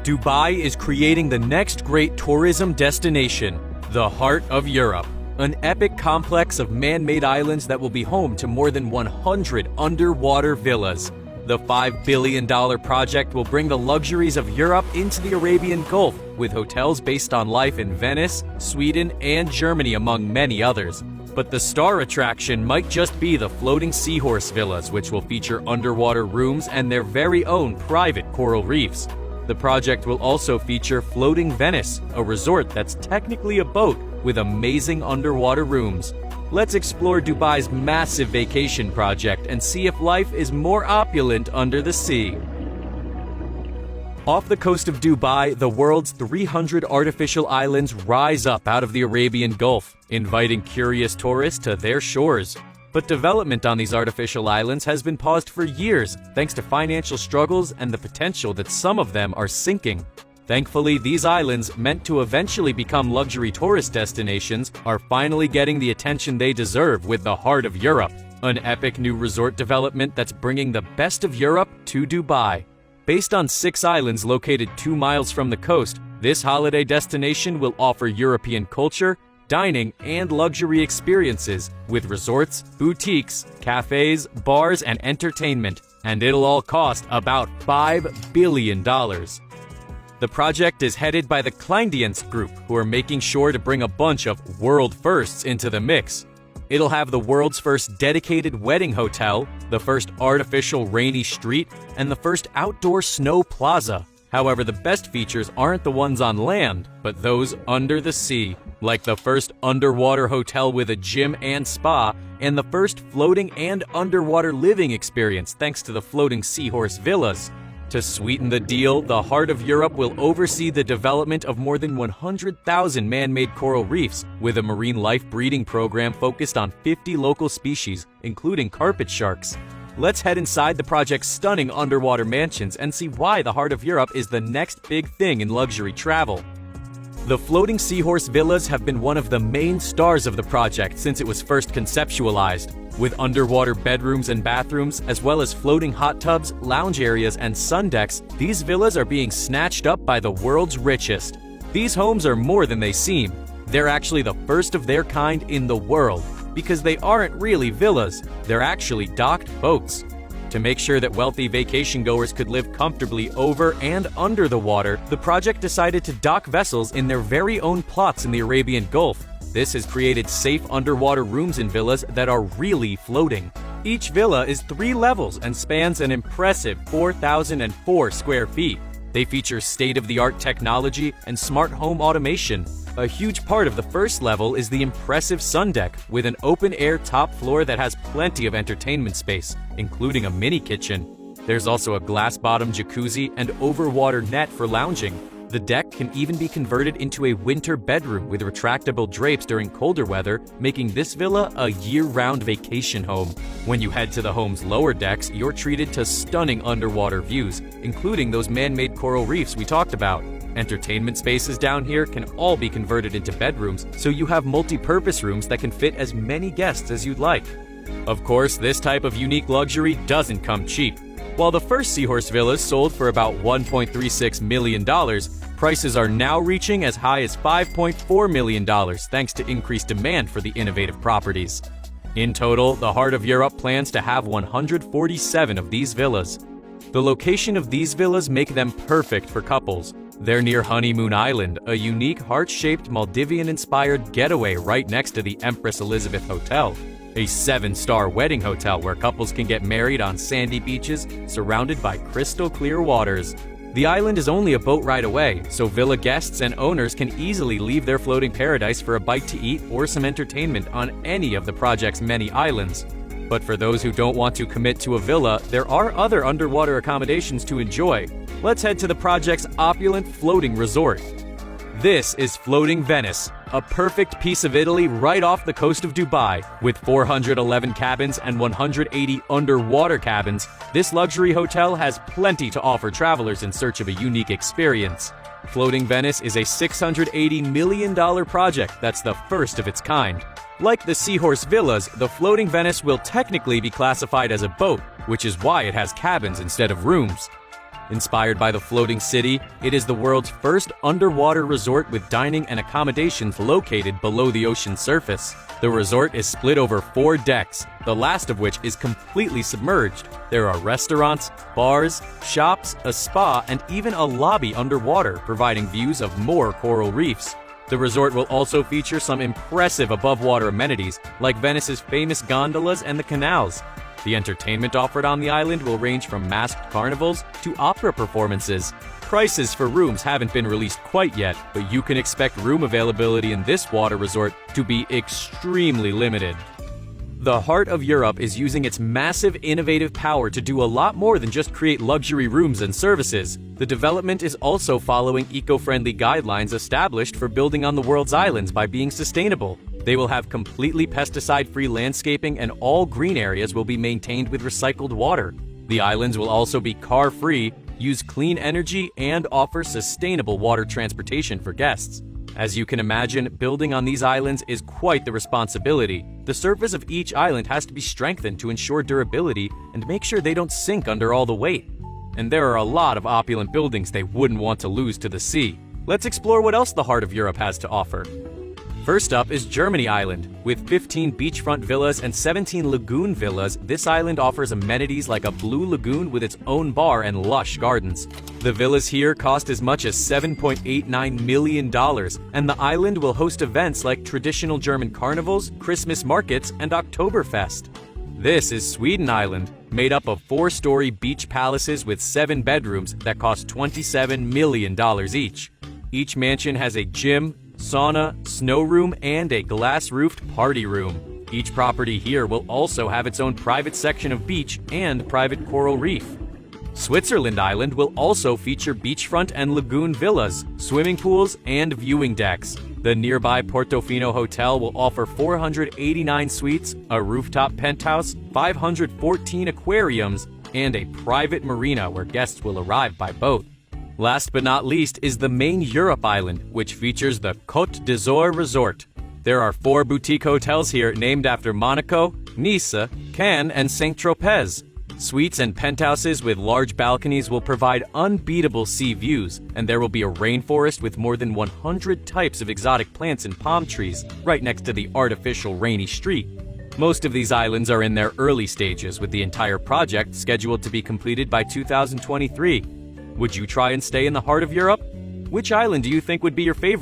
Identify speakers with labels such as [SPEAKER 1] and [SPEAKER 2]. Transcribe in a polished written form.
[SPEAKER 1] Dubai is creating the next great tourism destination, the heart of Europe. An epic complex of man-made islands that will be home to more than 100 underwater villas. The $5 billion project will bring the luxuries of Europe into the Arabian Gulf, with hotels based on life in Venice, Sweden, and Germany, among many others. But the star attraction might just be the floating seahorse villas, which will feature underwater rooms and their very own private coral reefs. The project will also feature Floating Venice, a resort that's technically a boat with amazing underwater rooms. Let's explore Dubai's massive vacation project and see if life is more opulent under the sea. Off the coast of Dubai, the world's 300 artificial islands rise up out of the Arabian Gulf, inviting curious tourists to their shores. But development on these artificial islands has been paused for years, thanks to financial struggles and the potential that some of them are sinking. Thankfully, these islands, meant to eventually become luxury tourist destinations, are finally getting the attention they deserve with the heart of Europe, an epic new resort development that's bringing the best of Europe to Dubai. Based on 6 islands located 2 miles from the coast, this holiday destination will offer European culture, dining, and luxury experiences with resorts, boutiques, cafes, bars, and entertainment, and it'll all cost about $5 billion. The project is headed by the Kleindienst Group, who are making sure to bring a bunch of world firsts into the mix. It'll have the world's first dedicated wedding hotel, the first artificial rainy street, and the first outdoor snow plaza. However, the best features aren't the ones on land, but those under the sea, like the first underwater hotel with a gym and spa, and the first floating and underwater living experience thanks to the floating seahorse villas. To sweeten the deal, the Heart of Europe will oversee the development of more than 100,000 man-made coral reefs, with a marine life breeding program focused on 50 local species, including carpet sharks. Let's head inside the project's stunning underwater mansions and see why the Heart of Europe is the next big thing in luxury travel. The floating seahorse villas have been one of the main stars of the project since it was first conceptualized. With underwater bedrooms and bathrooms, as well as floating hot tubs, lounge areas, and sun decks, these villas are being snatched up by the world's richest. These homes are more than they seem. They're actually the first of their kind in the world, because they aren't really villas, they're actually docked boats. To make sure that wealthy vacation goers could live comfortably over and under the water, the project decided to dock vessels in their very own plots in the Arabian Gulf. This has created safe underwater rooms in villas that are really floating. Each villa is 3 levels and spans an impressive 4,004 square feet. They feature state-of-the-art technology and smart home automation. A huge part of the first level is the impressive sun deck, with an open-air top floor that has plenty of entertainment space, including a mini kitchen. There's also a glass-bottom jacuzzi and overwater net for lounging. The deck can even be converted into a winter bedroom with retractable drapes during colder weather, making this villa a year-round vacation home. When you head to the home's lower decks, you're treated to stunning underwater views, including those man-made coral reefs we talked about. Entertainment spaces down here can all be converted into bedrooms, so you have multi-purpose rooms that can fit as many guests as you'd like. Of course, this type of unique luxury doesn't come cheap. While the first seahorse villas sold for about $1.36 million, prices are now reaching as high as $5.4 million thanks to increased demand for the innovative properties. In total, the Heart of Europe plans to have 147 of these villas. The location of these villas make them perfect for couples. They're near Honeymoon Island, a unique heart-shaped Maldivian-inspired getaway right next to the Empress Elizabeth Hotel, a 7-star wedding hotel where couples can get married on sandy beaches surrounded by crystal-clear waters. The island is only a boat ride away, so villa guests and owners can easily leave their floating paradise for a bite to eat or some entertainment on any of the project's many islands. But for those who don't want to commit to a villa, there are other underwater accommodations to enjoy. Let's head to the project's opulent floating resort. This is Floating Venice, a perfect piece of Italy right off the coast of Dubai. With 411 cabins and 180 underwater cabins, this luxury hotel has plenty to offer travelers in search of a unique experience. Floating Venice is a $680 million project that's the first of its kind. Like the Seahorse Villas, the Floating Venice will technically be classified as a boat, which is why it has cabins instead of rooms. Inspired by the floating city, it is the world's first underwater resort with dining and accommodations located below the ocean surface. The resort is split over 4 decks, the last of which is completely submerged. There are restaurants, bars, shops, a spa, and even a lobby underwater, providing views of more coral reefs. The resort will also feature some impressive above-water amenities, like Venice's famous gondolas and the canals. The entertainment offered on the island will range from masked carnivals to opera performances. Prices for rooms haven't been released quite yet, but you can expect room availability in this water resort to be extremely limited. The heart of Europe is using its massive innovative power to do a lot more than just create luxury rooms and services. The development is also following eco-friendly guidelines established for building on the world's islands by being sustainable. They will have completely pesticide-free landscaping, and all green areas will be maintained with recycled water. The islands will also be car-free, use clean energy, and offer sustainable water transportation for guests. As you can imagine, building on these islands is quite the responsibility. The surface of each island has to be strengthened to ensure durability and make sure they don't sink under all the weight. And there are a lot of opulent buildings they wouldn't want to lose to the sea. Let's explore what else the heart of Europe has to offer. First up is Germany Island. With 15 beachfront villas and 17 lagoon villas, this island offers amenities like a blue lagoon with its own bar and lush gardens. The villas here cost as much as $7.89 million, and the island will host events like traditional German carnivals, Christmas markets, and Oktoberfest. This is Sweden Island, made up of 4-story beach palaces with 7 bedrooms that cost $27 million each. Each mansion has a gym, sauna, snow room, and a glass-roofed party room. Each property here will also have its own private section of beach and private coral reef. Switzerland Island will also feature beachfront and lagoon villas, swimming pools, and viewing decks. The nearby Portofino Hotel will offer 489 suites, a rooftop penthouse, 514 aquariums, and a private marina where guests will arrive by boat. Last but not least is the main Europe island, which features the Côte d'Azur Resort. There are 4 boutique hotels here named after Monaco, Nice, Cannes, and Saint-Tropez. Suites and penthouses with large balconies will provide unbeatable sea views, and there will be a rainforest with more than 100 types of exotic plants and palm trees right next to the artificial rainy street. Most of these islands are in their early stages, with the entire project scheduled to be completed by 2023. Would you try and stay in the heart of Europe? Which island do you think would be your favorite?